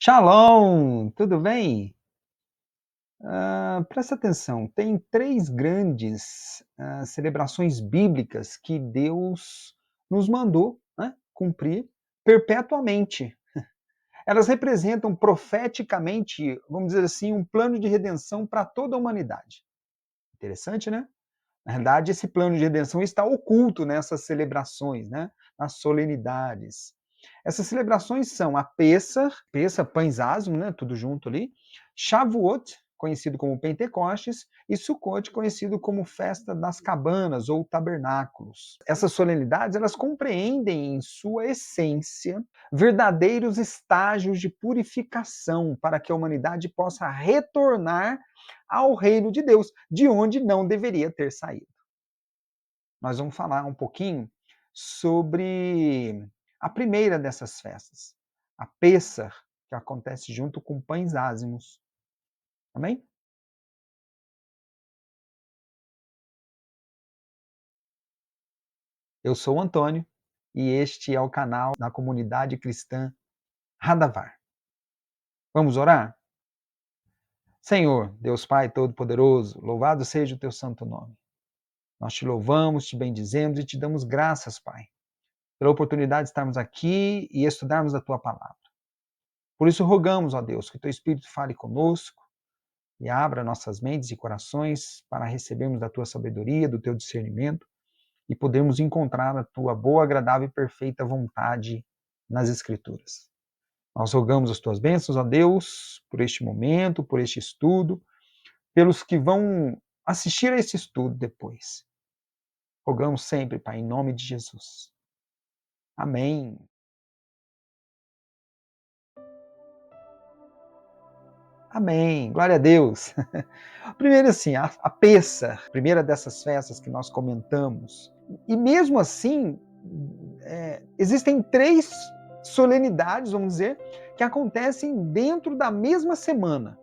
Shalom, tudo bem? Presta atenção, tem três grandes celebrações bíblicas que Deus nos mandou, né, cumprir perpetuamente. Elas representam profeticamente, vamos dizer assim, um plano de redenção para toda a humanidade. Interessante, né? Na verdade, esse plano de redenção está oculto nessas celebrações, né? Nas solenidades. Essas celebrações são a Pessah, pães asmos, né? Tudo junto ali. Shavuot, conhecido como Pentecostes, e Sukkot, conhecido como Festa das Cabanas ou Tabernáculos. Essas solenidades, elas compreendem em sua essência verdadeiros estágios de purificação para que a humanidade possa retornar ao reino de Deus, de onde não deveria ter saído. Nós vamos falar um pouquinho sobre a primeira dessas festas, a Pessah, que acontece junto com pães ázimos. Amém? Eu sou o Antônio e este é o canal da comunidade cristã Radavar. Vamos orar? Senhor, Deus Pai Todo-Poderoso, louvado seja o teu santo nome. Nós te louvamos, te bendizemos e te damos graças, Pai, pela oportunidade de estarmos aqui e estudarmos a tua palavra. Por isso rogamos, ó Deus, que teu Espírito fale conosco e abra nossas mentes e corações para recebermos da tua sabedoria, do teu discernimento e podermos encontrar a tua boa, agradável e perfeita vontade nas Escrituras. Nós rogamos as tuas bênçãos, ó Deus, por este momento, por este estudo, pelos que vão assistir a esse estudo depois. Rogamos sempre, Pai, em nome de Jesus. Amém. Amém. Glória a Deus. Primeiro assim, a Pessah, a primeira dessas festas que nós comentamos. E mesmo assim, existem três solenidades, vamos dizer, que acontecem dentro da mesma semana.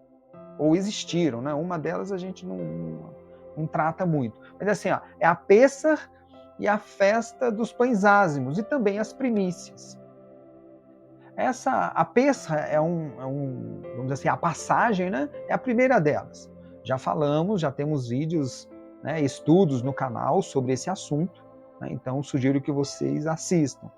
Ou existiram, né? Uma delas a gente não trata muito. Mas assim, ó, é a Pessah e a festa dos pães ázimos e também as primícias. A Pessah vamos dizer assim, a passagem, né? É a primeira delas. Já falamos, já temos vídeos, né, estudos no canal sobre esse assunto, né? Então sugiro que vocês assistam.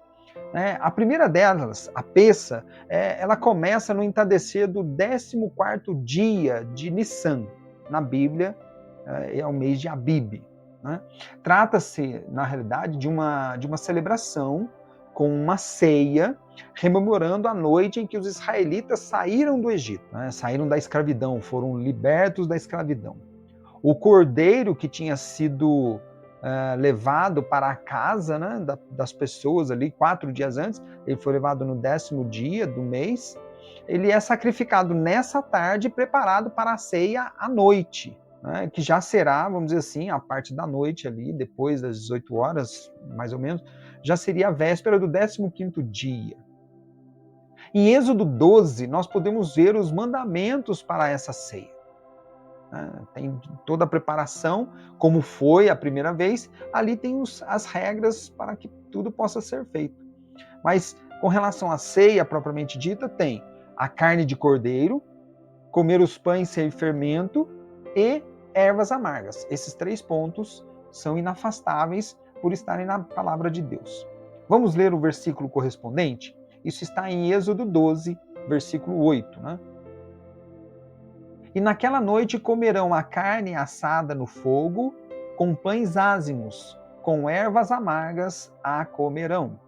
A primeira delas, a Pessah, ela começa no entardecer do 14º dia de Nissan. Na Bíblia, é o mês de Abib. Né? Trata-se, na realidade, de uma celebração com uma ceia, rememorando a noite em que os israelitas saíram do Egito, né? Saíram da escravidão, foram libertos da escravidão. O cordeiro que tinha sido levado para a casa, né, das pessoas ali 4 dias antes, ele foi levado no 10º dia do mês, ele é sacrificado nessa tarde, preparado para a ceia à noite, né, que já será, vamos dizer assim, a parte da noite ali, depois das 18 horas, mais ou menos, já seria a véspera do 15º dia. Em Êxodo 12, nós podemos ver os mandamentos para essa ceia. Tem toda a preparação, como foi a primeira vez, ali tem as regras para que tudo possa ser feito. Mas com relação à ceia propriamente dita, tem a carne de cordeiro, comer os pães sem fermento e ervas amargas. Esses 3 pontos são inafastáveis por estarem na palavra de Deus. Vamos ler o versículo correspondente? Isso está em Êxodo 12, versículo 8, né? E naquela noite comerão a carne assada no fogo, com pães ázimos, com ervas amargas a comerão.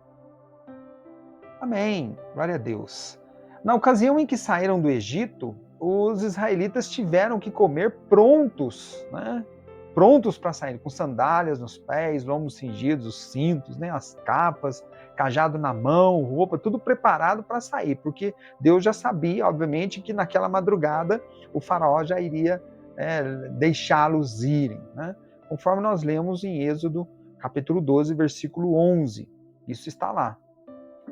Amém. Glória a Deus. Na ocasião em que saíram do Egito, os israelitas tiveram que comer prontos, né? Prontos para sair, com sandálias nos pés, lombos cingidos, os cintos, né? As capas. cajado na mão, roupa, tudo preparado para sair, porque Deus já sabia, obviamente, que naquela madrugada o faraó já iria deixá-los irem, né? Conforme nós lemos em Êxodo, capítulo 12, versículo 11. Isso está lá.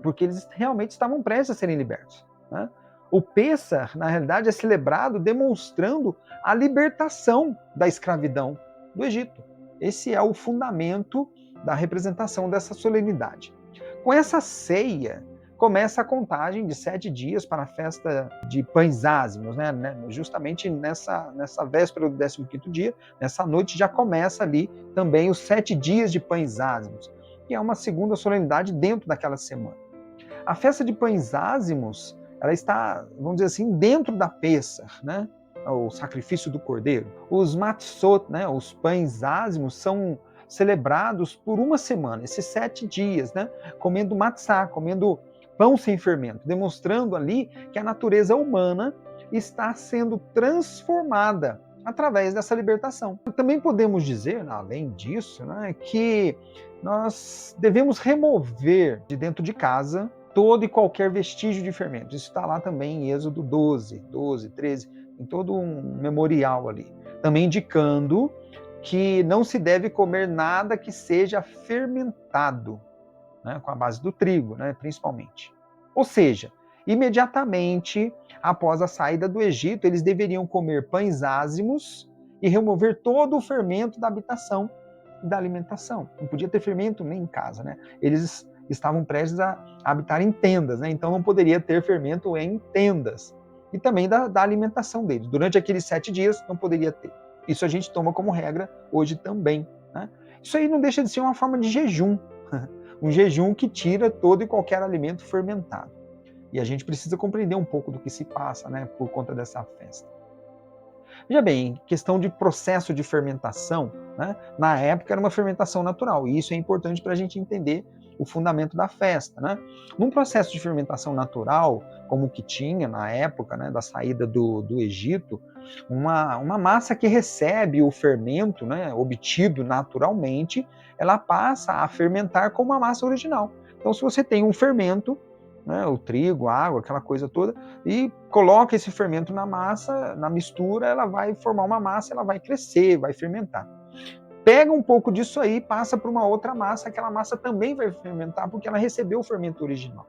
Porque eles realmente estavam prestes a serem libertos, né? O Pêssar, na realidade, é celebrado demonstrando a libertação da escravidão do Egito. Esse é o fundamento da representação dessa solenidade. Com essa ceia, começa a contagem de 7 dias para a festa de pães ázimos, né? Justamente nessa véspera do 15º dia, nessa noite já começa ali também os 7 dias de pães ázimos, que é uma segunda solenidade dentro daquela semana. A festa de pães ázimos, ela está, vamos dizer assim, dentro da Pêssar, né? O sacrifício do cordeiro. Os matzot, né? Os pães ázimos, são celebrados por uma semana, esses 7 dias, né? Comendo matzá, comendo pão sem fermento, demonstrando ali que a natureza humana está sendo transformada através dessa libertação. Também podemos dizer, além disso, né, que nós devemos remover de dentro de casa todo e qualquer vestígio de fermento. Isso está lá também em Êxodo 12, 13, em todo um memorial ali. Também indicando que não se deve comer nada que seja fermentado, né, com a base do trigo, né, principalmente. Ou seja, imediatamente após a saída do Egito, eles deveriam comer pães ázimos e remover todo o fermento da habitação e da alimentação. Não podia ter fermento nem em casa, né? Eles estavam prestes a habitar em tendas, né? Então não poderia ter fermento em tendas. E também da alimentação deles. Durante aqueles 7 dias não poderia ter. Isso a gente toma como regra hoje também, né? Isso aí não deixa de ser uma forma de jejum. Um jejum que tira todo e qualquer alimento fermentado. E a gente precisa compreender um pouco do que se passa, né, por conta dessa festa. Veja bem, questão de processo de fermentação, né, na época era uma fermentação natural, e isso é importante para a gente entender o fundamento da festa, né? Num processo de fermentação natural, como o que tinha na época, né, da saída do Egito, uma massa que recebe o fermento, né, obtido naturalmente, ela passa a fermentar como a massa original. Então, se você tem um fermento, né, o trigo, a água, aquela coisa toda, e coloca esse fermento na massa, na mistura, ela vai formar uma massa, ela vai crescer, vai fermentar. Pega um pouco disso aí, passa para uma outra massa, aquela massa também vai fermentar porque ela recebeu o fermento original.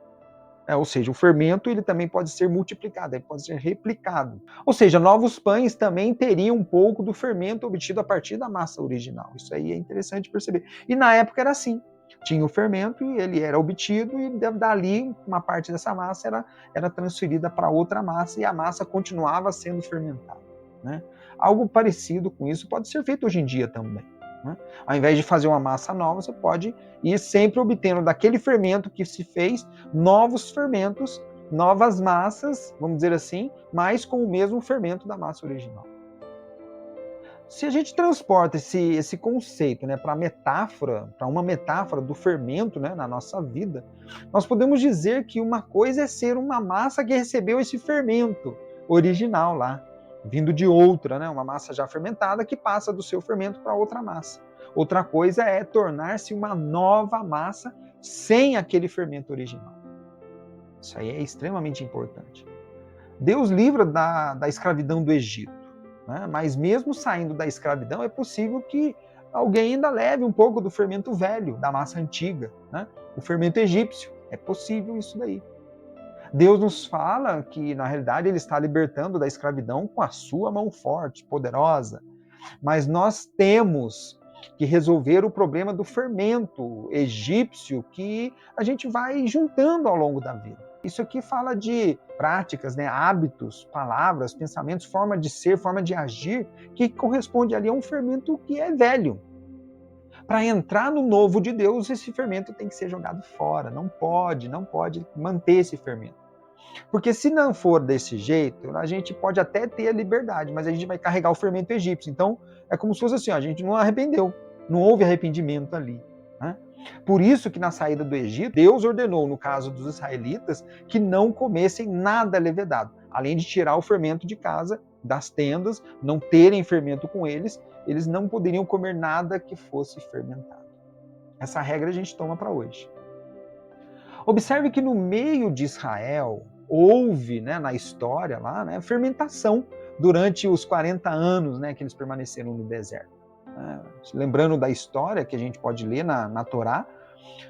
Ou seja, o fermento ele também pode ser multiplicado, ele pode ser replicado. Ou seja, novos pães também teriam um pouco do fermento obtido a partir da massa original. Isso aí é interessante perceber. E na época era assim. Tinha o fermento e ele era obtido e dali uma parte dessa massa era transferida para outra massa e a massa continuava sendo fermentada, né? Algo parecido com isso pode ser feito hoje em dia também, né? Ao invés de fazer uma massa nova, você pode ir sempre obtendo daquele fermento que se fez novos fermentos, novas massas, vamos dizer assim, mas com o mesmo fermento da massa original. Se a gente transporta esse conceito, né, para uma metáfora do fermento, né, na nossa vida, nós podemos dizer que uma coisa é ser uma massa que recebeu esse fermento original lá, vindo de outra, né, uma massa já fermentada que passa do seu fermento para outra massa. Outra coisa é tornar-se uma nova massa sem aquele fermento original. Isso aí é extremamente importante. Deus livra da escravidão do Egito, né? Mas mesmo saindo da escravidão, é possível que alguém ainda leve um pouco do fermento velho, da massa antiga, né? O fermento egípcio. É possível isso daí. Deus nos fala que, na realidade, Ele está libertando da escravidão com a sua mão forte, poderosa. Mas nós temos que resolver o problema do fermento egípcio que a gente vai juntando ao longo da vida. Isso aqui fala de práticas, né, hábitos, palavras, pensamentos, forma de ser, forma de agir, que corresponde ali a um fermento que é velho. Para entrar no novo de Deus, esse fermento tem que ser jogado fora. Não pode manter esse fermento. Porque se não for desse jeito, a gente pode até ter a liberdade, mas a gente vai carregar o fermento egípcio. Então, é como se fosse assim, ó, a gente não arrependeu, não houve arrependimento ali, né? Por isso que na saída do Egito, Deus ordenou, no caso dos israelitas, que não comessem nada levedado, além de tirar o fermento de casa, das tendas, não terem fermento com eles não poderiam comer nada que fosse fermentado. Essa regra a gente toma para hoje. Observe que no meio de Israel houve, né, na história lá, né, fermentação durante os 40 anos, né, que eles permaneceram no deserto. Lembrando da história que a gente pode ler na Torá,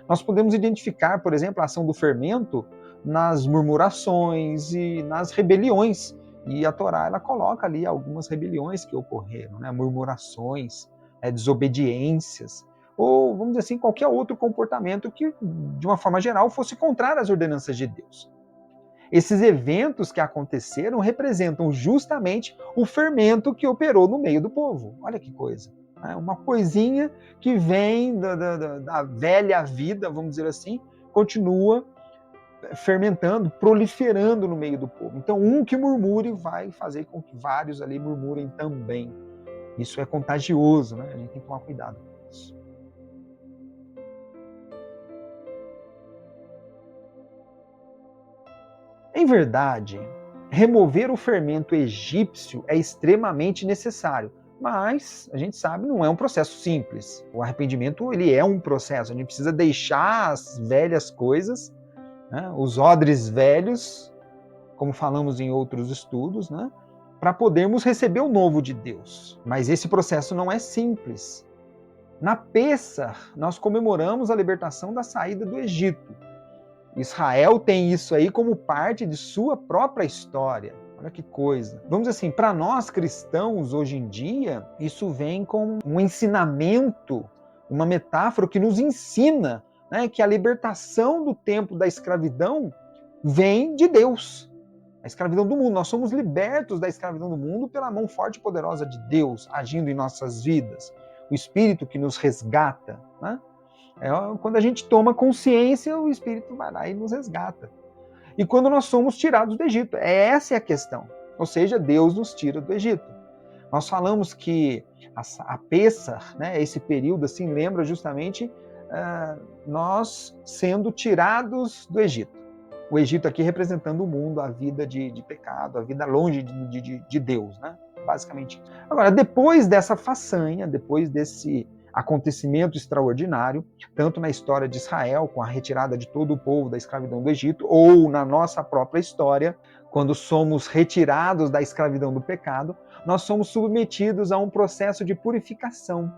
nós podemos identificar, por exemplo, a ação do fermento nas murmurações e nas rebeliões. E a Torá ela coloca ali algumas rebeliões que ocorreram, né? Murmurações, desobediências, ou, vamos dizer assim, qualquer outro comportamento que, de uma forma geral, fosse contrário às ordenanças de Deus. Esses eventos que aconteceram representam justamente o fermento que operou no meio do povo. Olha que coisa. Uma coisinha que vem da velha vida, vamos dizer assim, continua fermentando, proliferando no meio do povo. Então, um que murmure vai fazer com que vários ali murmurem também. Isso é contagioso, né? A gente tem que tomar cuidado com isso. Em verdade, remover o fermento egípcio é extremamente necessário, mas a gente sabe não é um processo simples. O arrependimento ele é um processo, a gente precisa deixar as velhas coisas, né, os odres velhos, como falamos em outros estudos, né, para podermos receber o novo de Deus. Mas esse processo não é simples. Na Pêssar, nós comemoramos a libertação da saída do Egito. Israel tem isso aí como parte de sua própria história. Olha que coisa. Vamos dizer assim, para nós cristãos hoje em dia, isso vem com um ensinamento, uma metáfora que nos ensina, né, que a libertação do tempo da escravidão vem de Deus. A escravidão do mundo. Nós somos libertos da escravidão do mundo pela mão forte e poderosa de Deus agindo em nossas vidas. O Espírito que nos resgata, né? Quando a gente toma consciência, o Espírito vai lá e nos resgata. E quando nós somos tirados do Egito, essa é a questão. Ou seja, Deus nos tira do Egito. Nós falamos que a Pêssar, né, esse período assim, lembra justamente nós sendo tirados do Egito. O Egito aqui representando o mundo, a vida de pecado, a vida longe de Deus, né? Basicamente. Agora, depois dessa façanha, depois desse acontecimento extraordinário, tanto na história de Israel, com a retirada de todo o povo da escravidão do Egito, ou na nossa própria história, quando somos retirados da escravidão do pecado, nós somos submetidos a um processo de purificação,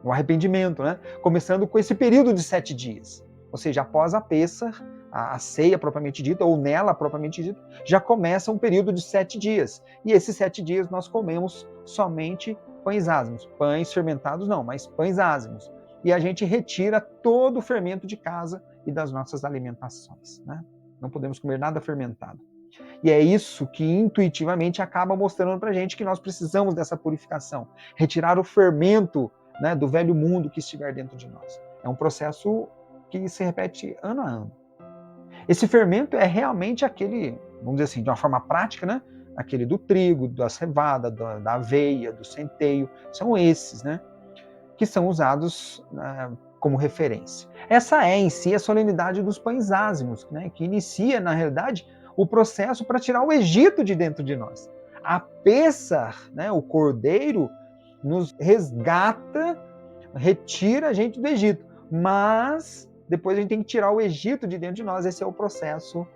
o arrependimento, né? Começando com esse período de 7 dias. Ou seja, após a Pêssar, a ceia propriamente dita, ou nela propriamente dita, já começa um período de 7 dias. E esses 7 dias nós comemos somente pães ázimos. Pães fermentados não, mas pães ázimos. E a gente retira todo o fermento de casa e das nossas alimentações, né? Não podemos comer nada fermentado. E é isso que intuitivamente acaba mostrando para a gente que nós precisamos dessa purificação. Retirar o fermento, né, do velho mundo que estiver dentro de nós. É um processo que se repete ano a ano. Esse fermento é realmente aquele, vamos dizer assim, de uma forma prática, né? Aquele do trigo, da cevada, da aveia, do centeio. São esses, né? Que são usados como referência. Essa é, em si, a solenidade dos pães ázimos, né? Que inicia, na realidade, o processo para tirar o Egito de dentro de nós. A Pêssar, né? O cordeiro, nos resgata, retira a gente do Egito. Mas depois a gente tem que tirar o Egito de dentro de nós. Esse é o processo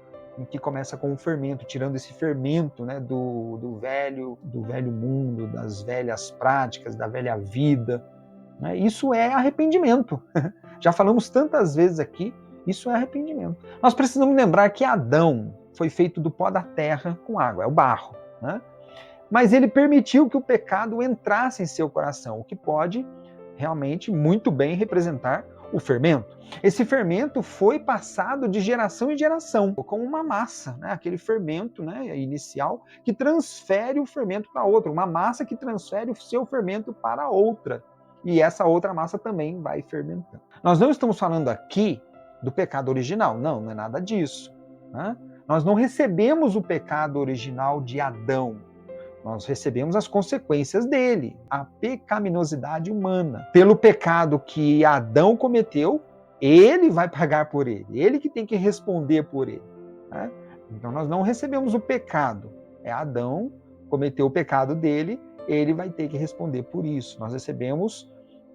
que começa com o fermento, tirando esse fermento, né, do velho mundo, das velhas práticas, da velha vida. Né? Isso é arrependimento. Já falamos tantas vezes aqui, isso é arrependimento. Nós precisamos lembrar que Adão foi feito do pó da terra com água, é o barro. Né? Mas ele permitiu que o pecado entrasse em seu coração, o que pode realmente muito bem representar o fermento. Esse fermento foi passado de geração em geração, como uma massa, né? Aquele fermento, né, inicial que transfere o fermento para outra, uma massa que transfere o seu fermento para outra. E essa outra massa também vai fermentando. Nós não estamos falando aqui do pecado original, não é nada disso. Né? Nós não recebemos o pecado original de Adão. Nós recebemos as consequências dele, a pecaminosidade humana. Pelo pecado que Adão cometeu, ele vai pagar por ele que tem que responder por ele. Né? Então nós não recebemos o pecado. É Adão, cometeu o pecado dele, ele vai ter que responder por isso. Nós recebemos,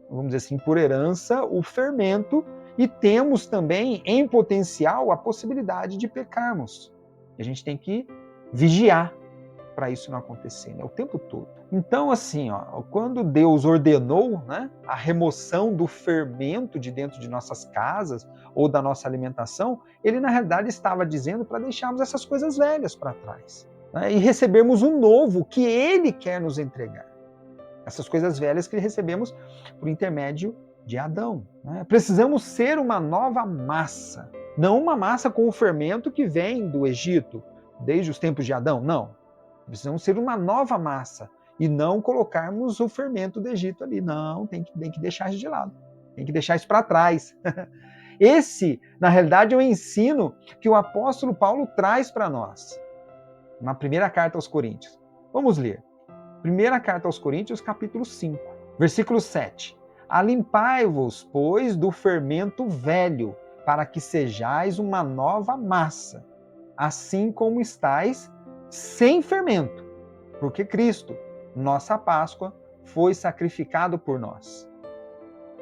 vamos dizer assim, por herança, o fermento E temos também, em potencial, a possibilidade de pecarmos. E a gente tem que vigiar para isso não acontecer, né? O tempo todo. Então, assim, quando Deus ordenou, né, a remoção do fermento de dentro de nossas casas ou da nossa alimentação, ele na realidade estava dizendo para deixarmos essas coisas velhas para trás, né, e recebermos o novo que ele quer nos entregar. Essas coisas velhas que recebemos por intermédio de Adão, né? Precisamos ser uma nova massa, não uma massa com o fermento que vem do Egito, desde os tempos de Adão, não. Precisamos ser uma nova massa e não colocarmos o fermento do Egito ali. Não, tem que deixar isso de lado. Tem que deixar isso para trás. Esse, na realidade, é o ensino que o apóstolo Paulo traz para nós, na primeira carta aos Coríntios. Vamos ler. Primeira carta aos Coríntios, capítulo 5, versículo 7. Alimpai-vos, pois, do fermento velho, para que sejais uma nova massa, assim como estáis sem fermento, porque Cristo, nossa Páscoa, foi sacrificado por nós.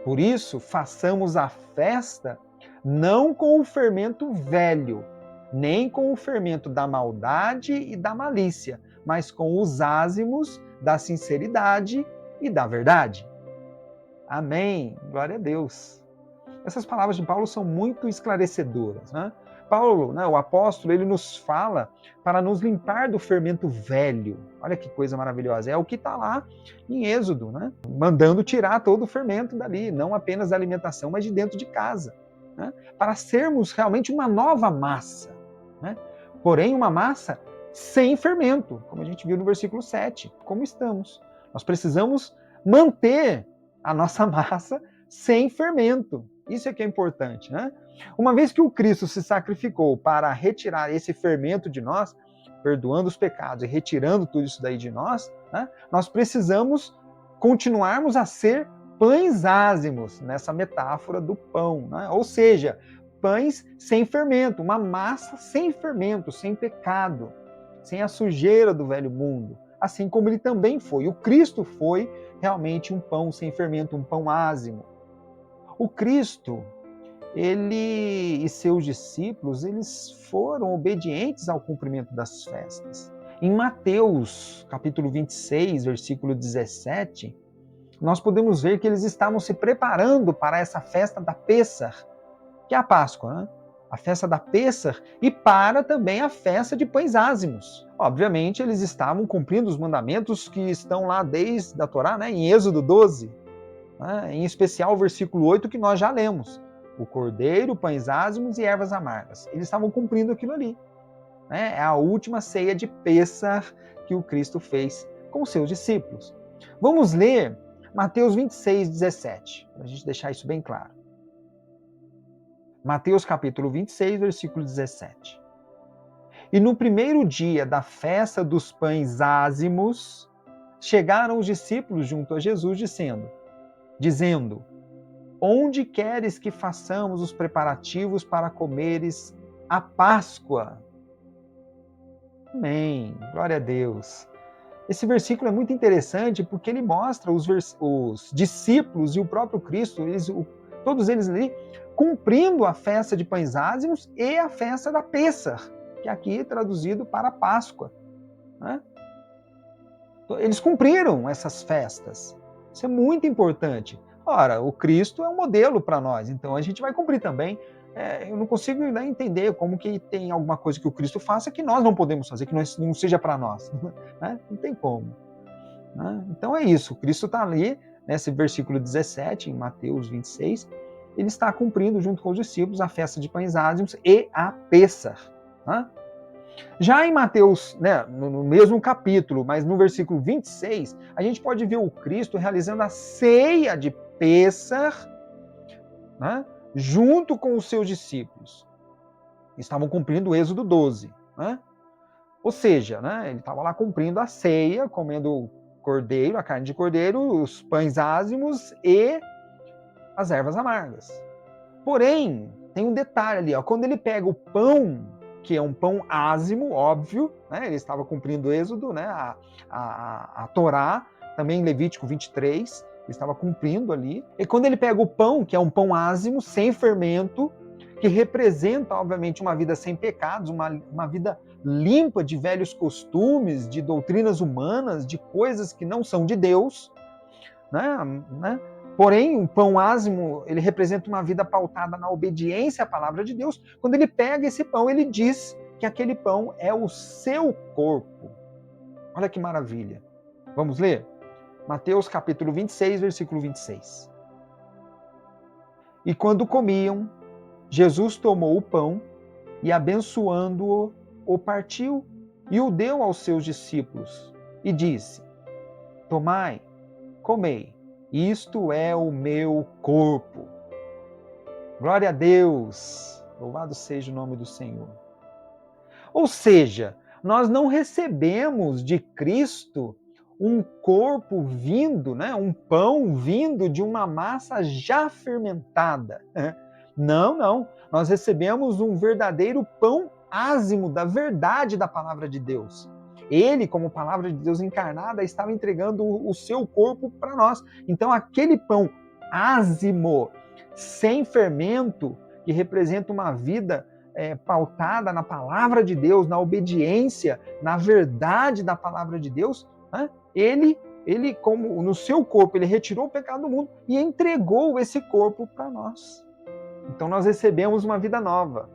Por isso, façamos a festa não com o fermento velho, nem com o fermento da maldade e da malícia, mas com os ázimos da sinceridade e da verdade. Amém. Glória a Deus. Essas palavras de Paulo são muito esclarecedoras, né? Paulo, né, o apóstolo, ele nos fala para nos limpar do fermento velho. Olha que coisa maravilhosa. É o que está lá em Êxodo, né? Mandando tirar todo o fermento dali, não apenas da alimentação, mas de dentro de casa, né? Para sermos realmente uma nova massa, né? Porém, uma massa sem fermento, como a gente viu no versículo 7, como estamos. Nós precisamos manter a nossa massa sem fermento. Isso é que é importante, né? Uma vez que o Cristo se sacrificou para retirar esse fermento de nós, perdoando os pecados e retirando tudo isso daí de nós, né, nós precisamos continuarmos a ser pães ázimos, nessa metáfora do pão, né? Ou seja, pães sem fermento, uma massa sem fermento, sem pecado, sem a sujeira do velho mundo, assim como ele também foi. O Cristo foi realmente um pão sem fermento, um pão ázimo. O Cristo, ele e seus discípulos, eles foram obedientes ao cumprimento das festas. Em Mateus, capítulo 26, versículo 17, nós podemos ver que eles estavam se preparando para essa festa da Pêssar, que é a Páscoa, né? A festa da Pêssar, e para também a festa de pães ázimos. Obviamente, eles estavam cumprindo os mandamentos que estão lá desde a Torá, né? Em Êxodo 12, né? Em especial o versículo 8 que nós já lemos. O cordeiro, pães ázimos e ervas amargas. Eles estavam cumprindo aquilo ali, né? É a última ceia de Pêssar que o Cristo fez com seus discípulos. Vamos ler Mateus 26, 17, para a gente deixar isso bem claro. Mateus capítulo 26, versículo 17. E no primeiro dia da festa dos pães ázimos, chegaram os discípulos junto a Jesus, dizendo: onde queres que façamos os preparativos para comeres a Páscoa? Amém. Glória a Deus. Esse versículo é muito interessante porque ele mostra os discípulos e o próprio Cristo, todos eles ali, cumprindo a festa de pães ázimos e a festa da Pêssar, que aqui é traduzido para Páscoa, né? Eles cumpriram essas festas. Isso é muito importante. Ora, o Cristo é um modelo para nós, então a gente vai cumprir também. Eu não consigo entender como que tem alguma coisa que o Cristo faça que nós não podemos fazer, que não seja para nós. Né? Não tem como. Né? Então é isso, o Cristo está ali, nesse versículo 17, em Mateus 26, ele está cumprindo junto com os discípulos a festa de pães ázimos e a Pêssar. Né? Já em Mateus, né, no mesmo capítulo, mas no versículo 26, a gente pode ver o Cristo realizando a ceia de Pêssar, né, junto com os seus discípulos. Estavam cumprindo o Êxodo 12. Né? Ou seja, né, ele estava lá cumprindo a ceia, comendo cordeiro, a carne de cordeiro, os pães ázimos e as ervas amargas. Porém, tem um detalhe ali, ó, quando ele pega o pão, que é um pão ázimo, óbvio, né, ele estava cumprindo o Êxodo, né, a Torá, também em Levítico 23, Ele estava cumprindo ali. E quando ele pega o pão, que é um pão ázimo, sem fermento, que representa, obviamente, uma vida sem pecados, uma vida limpa de velhos costumes, de doutrinas humanas, de coisas que não são de Deus, né? Porém, um pão ázimo, ele representa uma vida pautada na obediência à palavra de Deus. Quando ele pega esse pão, ele diz que aquele pão é o seu corpo. Olha que maravilha. Vamos ler? Mateus capítulo 26, versículo 26. E quando comiam, Jesus tomou o pão e, abençoando-o, o partiu e o deu aos seus discípulos e disse: Tomai, comei, isto é o meu corpo. Glória a Deus! Louvado seja o nome do Senhor. Ou seja, nós não recebemos de Cristo um corpo vindo, né, um pão vindo de uma massa já fermentada. Não, não. Nós recebemos um verdadeiro pão ázimo da verdade da palavra de Deus. Ele, como palavra de Deus encarnada, estava entregando o seu corpo para nós. Então, aquele pão ázimo, sem fermento, que representa uma vida pautada na palavra de Deus, na obediência, na verdade da palavra de Deus, né? Ele, como no seu corpo, ele retirou o pecado do mundo e entregou esse corpo para nós. Então nós recebemos uma vida nova.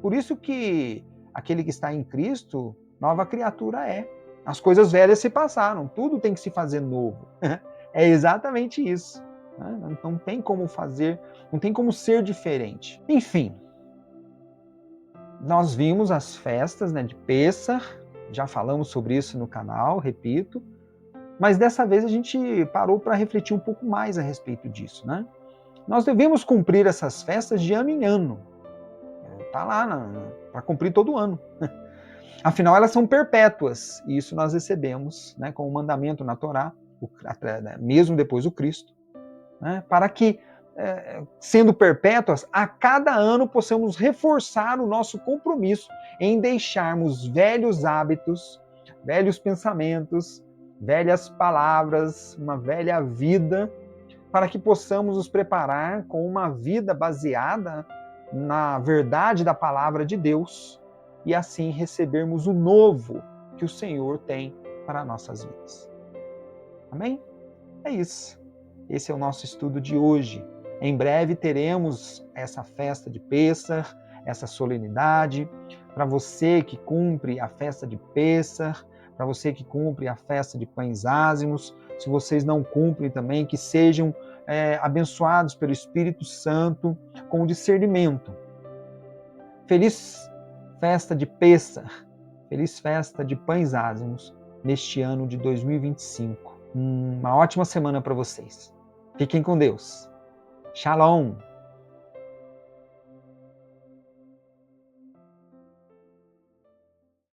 Por isso que aquele que está em Cristo, nova criatura é. As coisas velhas se passaram, tudo tem que se fazer novo. É exatamente isso. Não tem como fazer, não tem como ser diferente. Enfim, nós vimos as festas, né, de Pêssar, já falamos sobre isso no canal, repito, mas dessa vez a gente parou para refletir um pouco mais a respeito disso, né? Nós devemos cumprir essas festas de ano em ano. Está lá para cumprir todo ano. Afinal, elas são perpétuas, e isso nós recebemos, né, com o mandamento na Torá, mesmo depois do Cristo, né, para que, sendo perpétuas, a cada ano possamos reforçar o nosso compromisso em deixarmos velhos hábitos, velhos pensamentos, velhas palavras, uma velha vida, para que possamos nos preparar com uma vida baseada na verdade da palavra de Deus e assim recebermos o novo que o Senhor tem para nossas vidas. Amém? É isso. Esse é o nosso estudo de hoje. Em breve teremos essa festa de Pêssar, essa solenidade. Para você que cumpre a festa de Pêssar, para você que cumpre a festa de pães ázimos, se vocês não cumprem também, que sejam abençoados pelo Espírito Santo com discernimento. Feliz festa de Pêssar, feliz festa de pães ázimos neste ano de 2025. Uma ótima semana para vocês. Fiquem com Deus. Shalom!